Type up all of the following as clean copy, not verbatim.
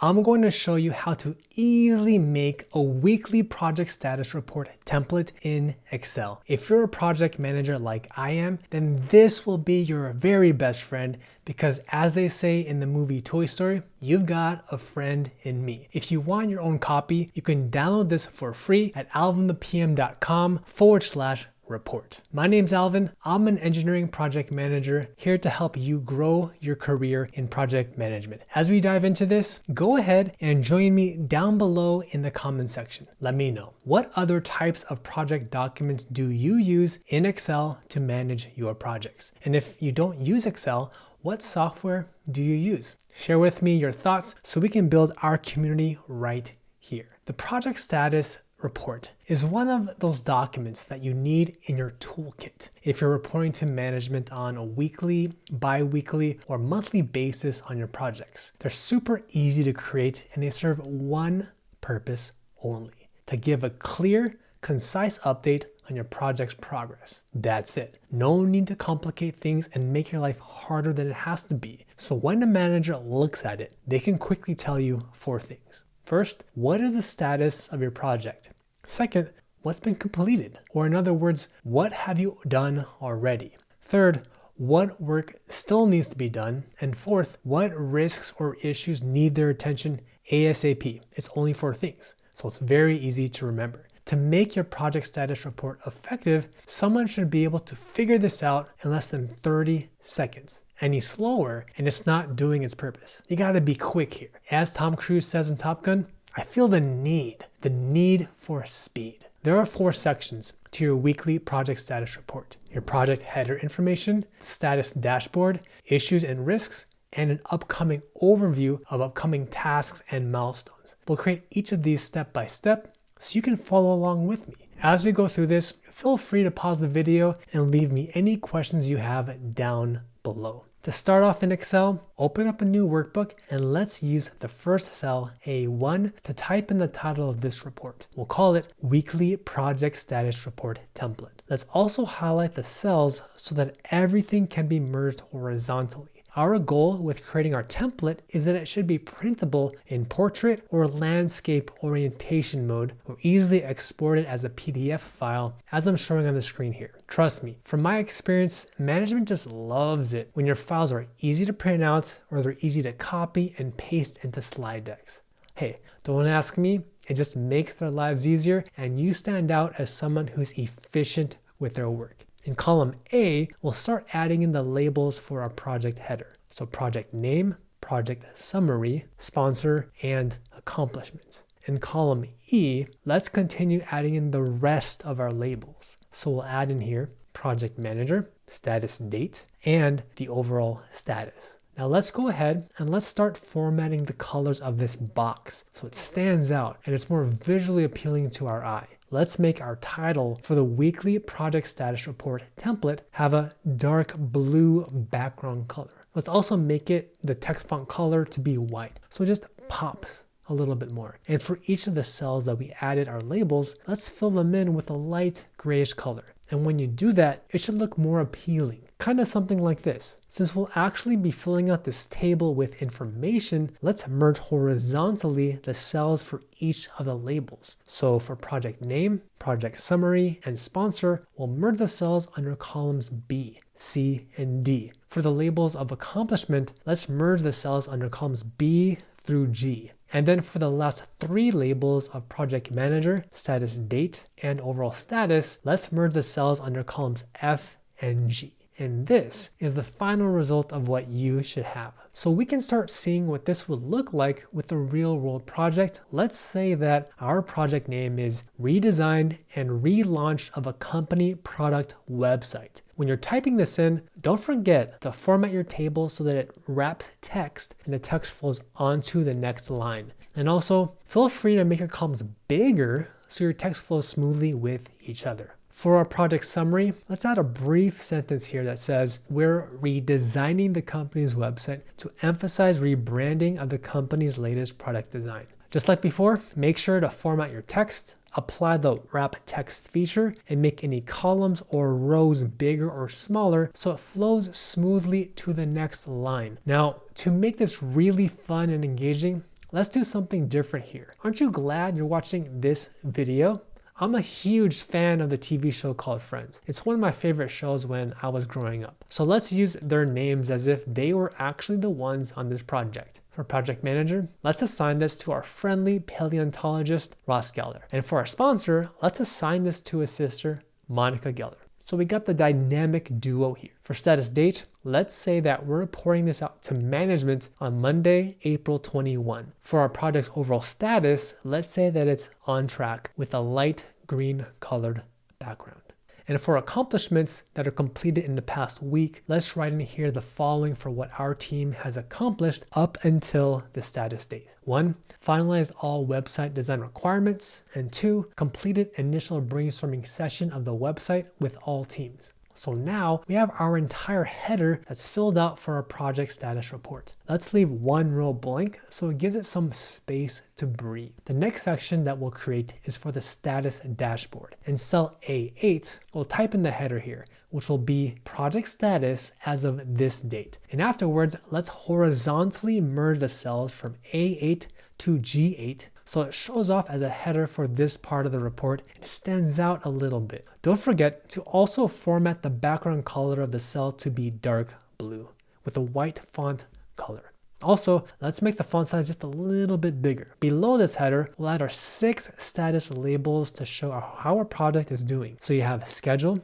I'm going to show you how to easily make a weekly project status report template in Excel. If you're a project manager like I am, then this will be your very best friend because as they say in the movie Toy Story, you've got a friend in me. If you want your own copy, you can download this for free at alvinthepm.com/report. My name's Alvin. I'm an engineering project manager here to help you grow your career in project management. As we dive into this, go ahead and join me down below in the comment section. Let me know, what other types of project documents do you use in Excel to manage your projects? And if you don't use Excel, what software do you use? Share with me your thoughts so we can build our community right here. The project status report is one of those documents that you need in your toolkit if you're reporting to management on a weekly, bi-weekly, or monthly basis on your projects. They're super easy to create and they serve one purpose only: to give a clear, concise update on your project's progress. That's it. No need to complicate things and make your life harder than it has to be. So when a manager looks at it, they can quickly tell you 4 things. First, what is the status of your project? Second, what's been completed? Or in other words, what have you done already? Third, what work still needs to be done? And fourth, what risks or issues need their attention ASAP? It's only 4 things, so it's very easy to remember. To make your project status report effective, someone should be able to figure this out in less than 30 seconds. Any slower, and it's not doing its purpose. You gotta be quick here. As Tom Cruise says in Top Gun, I feel the need for speed. There are 4 sections to your weekly project status report: your project header information, status dashboard, issues and risks, and an upcoming overview of upcoming tasks and milestones. We'll create each of these step by step so you can follow along with me. As we go through this, feel free to pause the video and leave me any questions you have down below. To start off in Excel, open up a new workbook and let's use the first cell, A1, to type in the title of this report. We'll call it Weekly Project Status Report Template. Let's also highlight the cells so that everything can be merged horizontally. Our goal with creating our template is that it should be printable in portrait or landscape orientation mode or easily exported as a PDF file, as I'm showing on the screen here. Trust me, from my experience, management just loves it when your files are easy to print out or they're easy to copy and paste into slide decks. Hey, don't ask me, it just makes their lives easier and you stand out as someone who's efficient with their work. In column A, we'll start adding in the labels for our project header. So project name, project summary, sponsor, and accomplishments. In column E, let's continue adding in the rest of our labels. So we'll add in here project manager, status date, and the overall status. Now let's go ahead and let's start formatting the colors of this box so it stands out and it's more visually appealing to our eye. Let's make our title for the weekly project status report template have a dark blue background color. Let's also make it the text font color to be white, so it just pops a little bit more. And for each of the cells that we added our labels, let's fill them in with a light grayish color. And when you do that, it should look more appealing. Kind of something like this. Since we'll actually be filling out this table with information, let's merge horizontally the cells for each of the labels. So for project name, project summary, and sponsor, we'll merge the cells under columns B, C, and D. For the labels of accomplishment, let's merge the cells under columns B through G. And then for the last 3 labels of project manager, status date, and overall status, let's merge the cells under columns F and G. And this is the final result of what you should have. So we can start seeing what this would look like with a real world project. Let's say that our project name is Redesign and Relaunch of a Company Product Website. When you're typing this in, don't forget to format your table so that it wraps text and the text flows onto the next line. And also, feel free to make your columns bigger so your text flows smoothly with each other. For our project summary, let's add a brief sentence here that says, we're redesigning the company's website to emphasize rebranding of the company's latest product design. Just like before, make sure to format your text, apply the wrap text feature, and make any columns or rows bigger or smaller so it flows smoothly to the next line. Now, to make this really fun and engaging, let's do something different here. Aren't you glad you're watching this video? I'm a huge fan of the TV show called Friends. It's one of my favorite shows when I was growing up. So let's use their names as if they were actually the ones on this project. For project manager, let's assign this to our friendly paleontologist, Ross Geller. And for our sponsor, let's assign this to his sister, Monica Geller. So we got the dynamic duo here. For status date, let's say that we're reporting this out to management on Monday, April 21. For our project's overall status, let's say that it's on track with a light green colored background. And for accomplishments that are completed in the past week, let's write in here the following for what our team has accomplished up until the status date. 1, finalized all website design requirements. And 2, completed initial brainstorming session of the website with all teams. So now we have our entire header that's filled out for our project status report. Let's leave one row blank so it gives it some space to breathe. The next section that we'll create is for the status dashboard. In cell A8, we'll type in the header here, which will be project status as of this date. And afterwards, let's horizontally merge the cells from A8 to G8 so it shows off as a header for this part of the report and stands out a little bit. Don't forget to also format the background color of the cell to be dark blue with a white font color. Also, let's make the font size just a little bit bigger. Below this header, we'll add our 6 status labels to show how our project is doing. So you have schedule,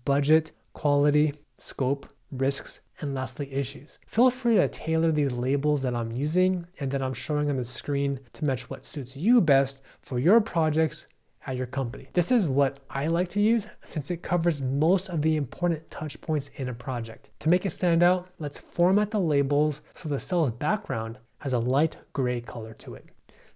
budget, quality, scope, risks, and lastly, issues. Feel free to tailor these labels that I'm using and that I'm showing on the screen to match what suits you best for your projects at your company. This is what I like to use since it covers most of the important touch points in a project. To make it stand out, let's format the labels so the cell's background has a light gray color to it.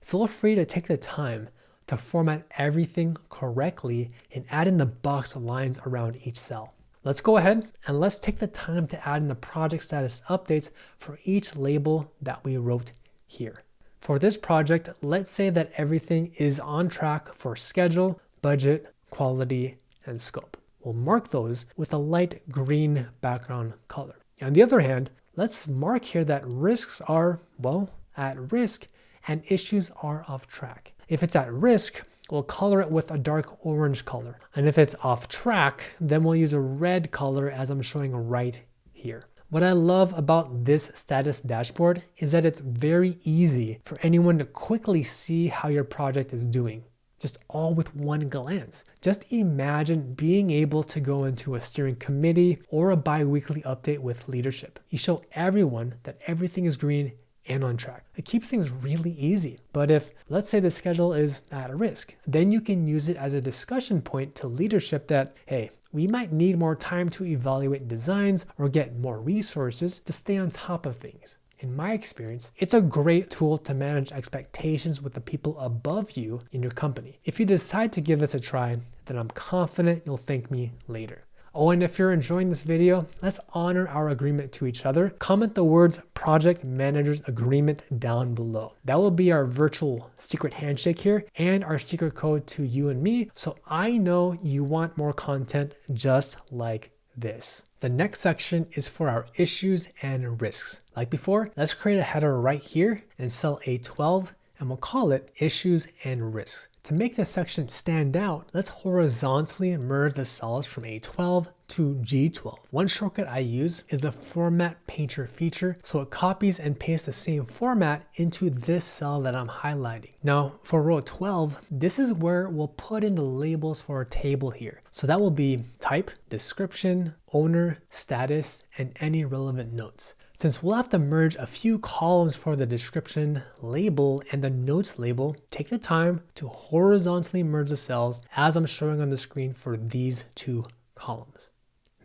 Feel free to take the time to format everything correctly and add in the box lines around each cell. Let's go ahead and let's take the time to add in the project status updates for each label that we wrote here. For this project, let's say that everything is on track for schedule, budget, quality, and scope. We'll mark those with a light green background color. On the other hand, let's mark here that risks are, well, at risk and issues are off track. If it's at risk, we'll color it with a dark orange color. And if it's off track, then we'll use a red color as I'm showing right here. What I love about this status dashboard is that it's very easy for anyone to quickly see how your project is doing, just all with one glance. Just imagine being able to go into a steering committee or a bi-weekly update with leadership. You show everyone that everything is green and on track. It keeps things really easy. But if, let's say the schedule is at a risk, then you can use it as a discussion point to leadership that, hey, we might need more time to evaluate designs or get more resources to stay on top of things. In my experience, it's a great tool to manage expectations with the people above you in your company. If you decide to give this a try, then I'm confident you'll thank me later. Oh, and if you're enjoying this video, let's honor our agreement to each other. Comment the words Project Manager's Agreement down below. That will be our virtual secret handshake here and our secret code to you and me, so I know you want more content just like this. The next section is for our issues and risks. Like before, let's create a header right here in cell A12 and we'll call it Issues and Risks. To make this section stand out, let's horizontally merge the cells from A12 to G12. One shortcut I use is the Format Painter feature, so it copies and pastes the same format into this cell that I'm highlighting. Now, for row 12, this is where we'll put in the labels for our table here. So that will be type, description, owner, status, and any relevant notes. Since we'll have to merge a few columns for the description label and the notes label, take the time to horizontally merge the cells as I'm showing on the screen for these 2 columns.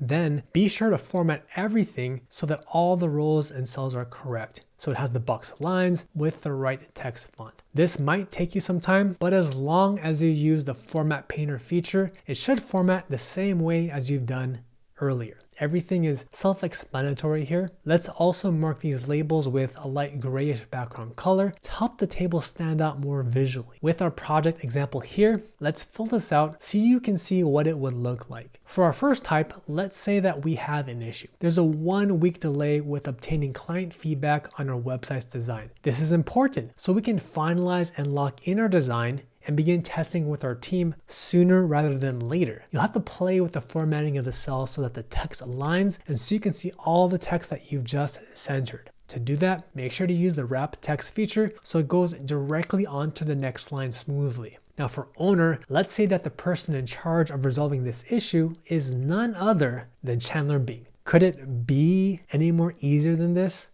Then be sure to format everything so that all the rows and cells are correct. So it has the box lines with the right text font. This might take you some time, but as long as you use the Format Painter feature, it should format the same way as you've done earlier. Everything is self-explanatory here. Let's also mark these labels with a light grayish background color to help the table stand out more visually. With our project example here, let's fill this out so you can see what it would look like. For our first type, let's say that we have an issue. There's a 1-week delay with obtaining client feedback on our website's design. This is important so we can finalize and lock in our design and begin testing with our team sooner rather than later. You'll have to play with the formatting of the cells so that the text aligns and so you can see all the text that you've just centered. To do that, make sure to use the wrap text feature so it goes directly onto the next line smoothly. Now for owner, let's say that the person in charge of resolving this issue is none other than Chandler Bing. Could it be any more easier than this?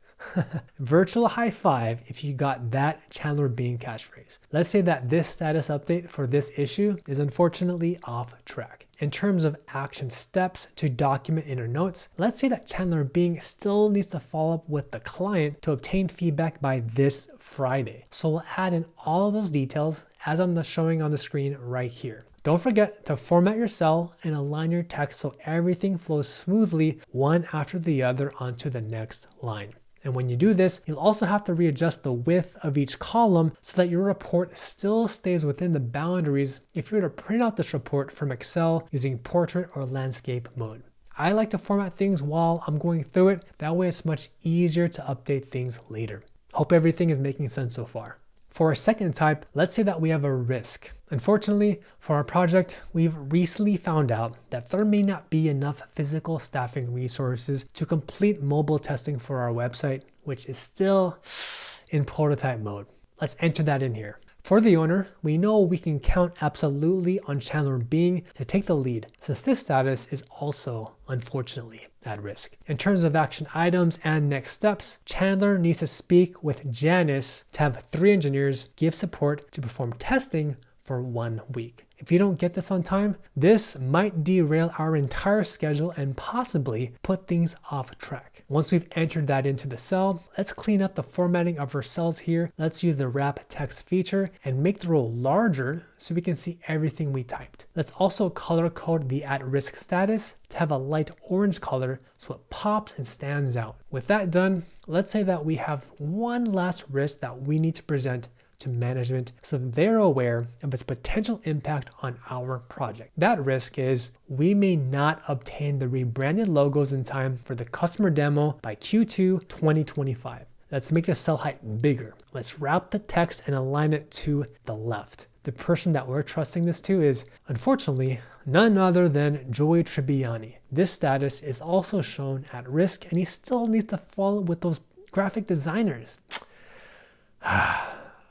Virtual high five if you got that Chandler Bing catchphrase. Let's say that this status update for this issue is unfortunately off track. In terms of action steps to document in our notes, let's say that Chandler Bing still needs to follow up with the client to obtain feedback by this Friday. So we'll add in all of those details as I'm showing on the screen right here. Don't forget to format your cell and align your text so everything flows smoothly one after the other onto the next line. And when you do this, you'll also have to readjust the width of each column so that your report still stays within the boundaries if you were to print out this report from Excel using portrait or landscape mode. I like to format things while I'm going through it. That way it's much easier to update things later. Hope everything is making sense so far. For our second type, let's say that we have a risk. Unfortunately, for our project, we've recently found out that there may not be enough physical staffing resources to complete mobile testing for our website, which is still in prototype mode. Let's enter that in here. For the owner, we know we can count absolutely on Chandler Bing to take the lead, since this status is also, unfortunately, at risk. In terms of action items and next steps, Chandler needs to speak with Janice to have 3 engineers give support to perform testing for 1 week. If you don't get this on time, this might derail our entire schedule and possibly put things off track. Once we've entered that into the cell, let's clean up the formatting of our cells here. Let's use the wrap text feature and make the row larger so we can see everything we typed. Let's also color code the at-risk status to have a light orange color so it pops and stands out. With that done, let's say that we have one last risk that we need to present to management so they're aware of its potential impact on our project. That risk is we may not obtain the rebranded logos in time for the customer demo by Q2 2025. Let's make the cell height bigger. Let's wrap the text and align it to the left. The person that we're trusting this to is, unfortunately, none other than Joey Tribbiani. This status is also shown at risk and he still needs to follow with those graphic designers.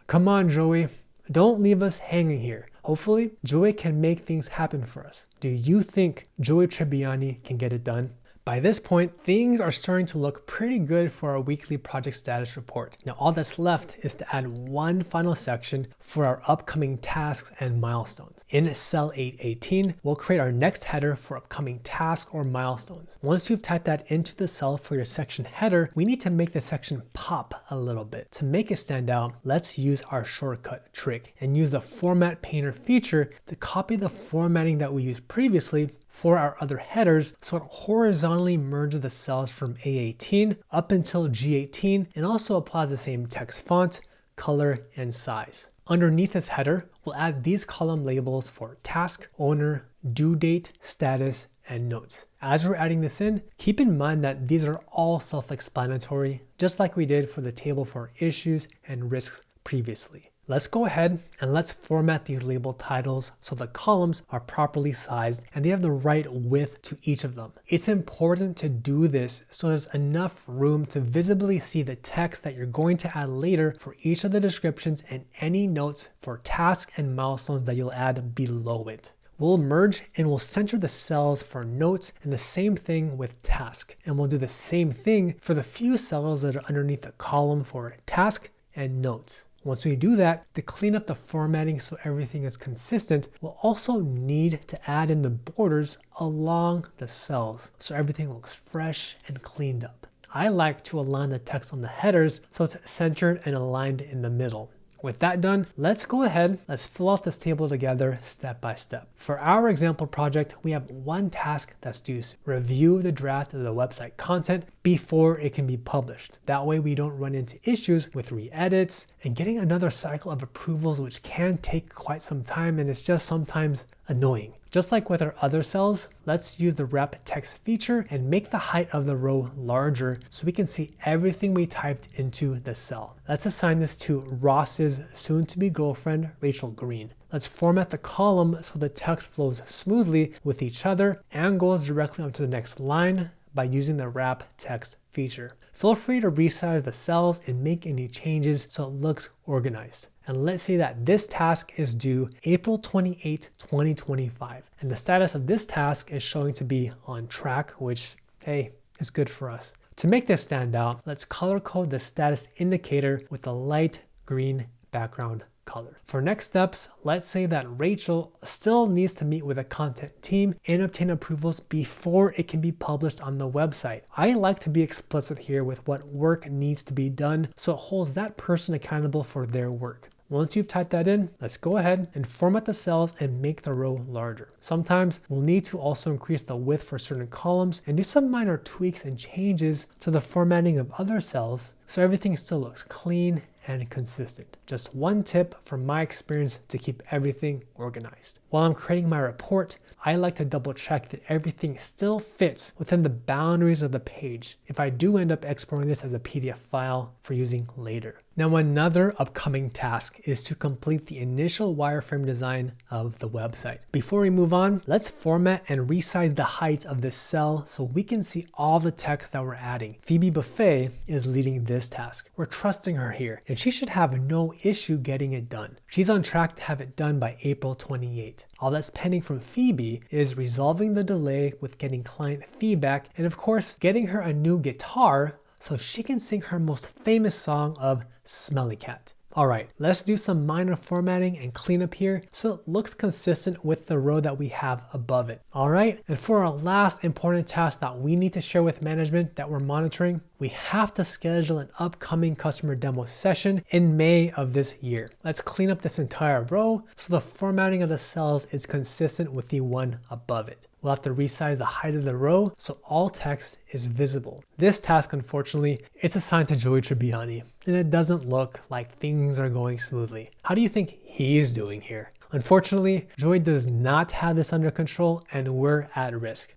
Come on, Joey. Don't leave us hanging here. Hopefully, Joey can make things happen for us. Do you think Joey Tribbiani can get it done? By this point, things are starting to look pretty good for our weekly project status report. Now, all that's left is to add one final section for our upcoming tasks and milestones. In cell 818, we'll create our next header for upcoming tasks or milestones. Once you've typed that into the cell for your section header, we need to make the section pop a little bit. To make it stand out, let's use our shortcut trick and use the Format Painter feature to copy the formatting that we used previously for our other headers so it horizontally merges the cells from A18 up until G18 and also applies the same text font, color, and size. Underneath this header, we'll add these column labels for task, owner, due date, status, and notes. As we're adding this in, keep in mind that these are all self-explanatory, just like we did for the table for issues and risks previously. Let's go ahead and let's format these label titles so the columns are properly sized and they have the right width to each of them. It's important to do this so there's enough room to visibly see the text that you're going to add later for each of the descriptions and any notes for tasks and milestones that you'll add below it. We'll merge and we'll center the cells for notes and the same thing with task. And we'll do the same thing for the few cells that are underneath the column for task and notes. Once we do that, to clean up the formatting so everything is consistent, we'll also need to add in the borders along the cells so everything looks fresh and cleaned up. I like to align the text on the headers so it's centered and aligned in the middle. With that done, let's go ahead, let's fill out this table together step by step. For our example project, we have one task that's due: review the draft of the website content before it can be published. That way we don't run into issues with re-edits and getting another cycle of approvals, which can take quite some time, and it's just sometimes annoying. Just like with our other cells, let's use the wrap text feature and make the height of the row larger so we can see everything we typed into the cell. Let's assign this to Ross's soon-to-be girlfriend, Rachel Green. Let's format the column so the text flows smoothly with each other and goes directly onto the next line by using the wrap text feature. Feel free to resize the cells and make any changes so it looks organized. And let's say that this task is due April 28, 2025. And the status of this task is showing to be on track, which, hey, is good for us. To make this stand out, let's color code the status indicator with a light green background color. For next steps, let's say that Rachel still needs to meet with a content team and obtain approvals before it can be published on the website. I like to be explicit here with what work needs to be done so it holds that person accountable for their work. Once you've typed that in, let's go ahead and format the cells and make the row larger. Sometimes we'll need to also increase the width for certain columns and do some minor tweaks and changes to the formatting of other cells so everything still looks clean and consistent. Just one tip from my experience to keep everything organized. While I'm creating my report, I like to double check that everything still fits within the boundaries of the page if I do end up exporting this as a PDF file for using later. Now, another upcoming task is to complete the initial wireframe design of the website. Before we move on, let's format and resize the height of this cell so we can see all the text that we're adding. Phoebe Buffet is leading this task. We're trusting her here, and she should have no issue getting it done. She's on track to have it done by April 28. All that's pending from Phoebe is resolving the delay with getting client feedback and, of course, getting her a new guitar so she can sing her most famous song of Smelly Cat. All right, let's do some minor formatting and cleanup here so it looks consistent with the row that we have above it. All right, and for our last important task that we need to share with management that we're monitoring, we have to schedule an upcoming customer demo session in May of this year. Let's clean up this entire row so the formatting of the cells is consistent with the one above it. We'll have to resize the height of the row so all text is visible. This task, unfortunately, it's assigned to Joey Tribbiani, and it doesn't look like things are going smoothly. How do you think he's doing here? Unfortunately, Joey does not have this under control, and we're at risk.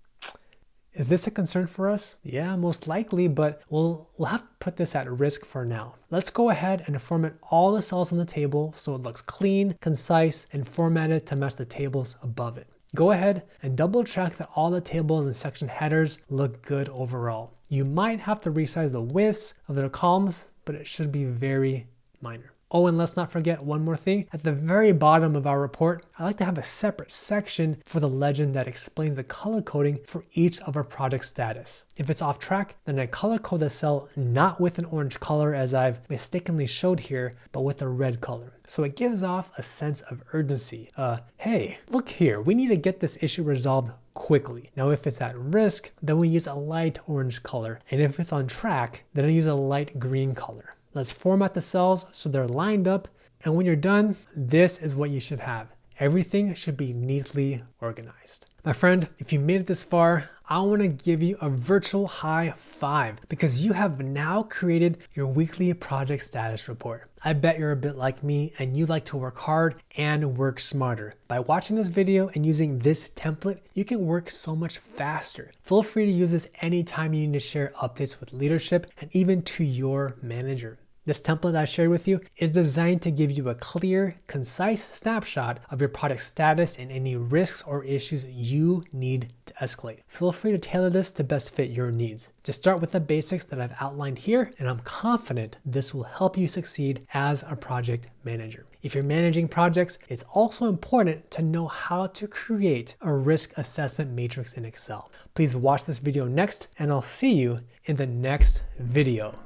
Is this a concern for us? Yeah, most likely, but we'll have to put this at risk for now. Let's go ahead and format all the cells on the table so it looks clean, concise, and formatted to match the tables above it. Go ahead and double check that all the tables and section headers look good overall. You might have to resize the widths of the columns, but it should be very minor. Oh, and let's not forget one more thing. At the very bottom of our report, I like to have a separate section for the legend that explains the color coding for each of our project status. If it's off track, then I color code the cell not with an orange color as I've mistakenly showed here, but with a red color. So it gives off a sense of urgency. Hey, look here, we need to get this issue resolved quickly. Now, if it's at risk, then we use a light orange color. And if it's on track, then I use a light green color. Let's format the cells so they're lined up, and when you're done, this is what you should have. Everything should be neatly organized. My friend, if you made it this far, I want to give you a virtual high five because you have now created your weekly project status report. I bet you're a bit like me and you like to work hard and work smarter. By watching this video and using this template, you can work so much faster. Feel free to use this anytime you need to share updates with leadership and even to your manager. This template I shared with you is designed to give you a clear, concise snapshot of your product status and any risks or issues you need to escalate. Feel free to tailor this to best fit your needs. Just start with the basics that I've outlined here, and I'm confident this will help you succeed as a project manager. If you're managing projects, it's also important to know how to create a risk assessment matrix in Excel. Please watch this video next, and I'll see you in the next video.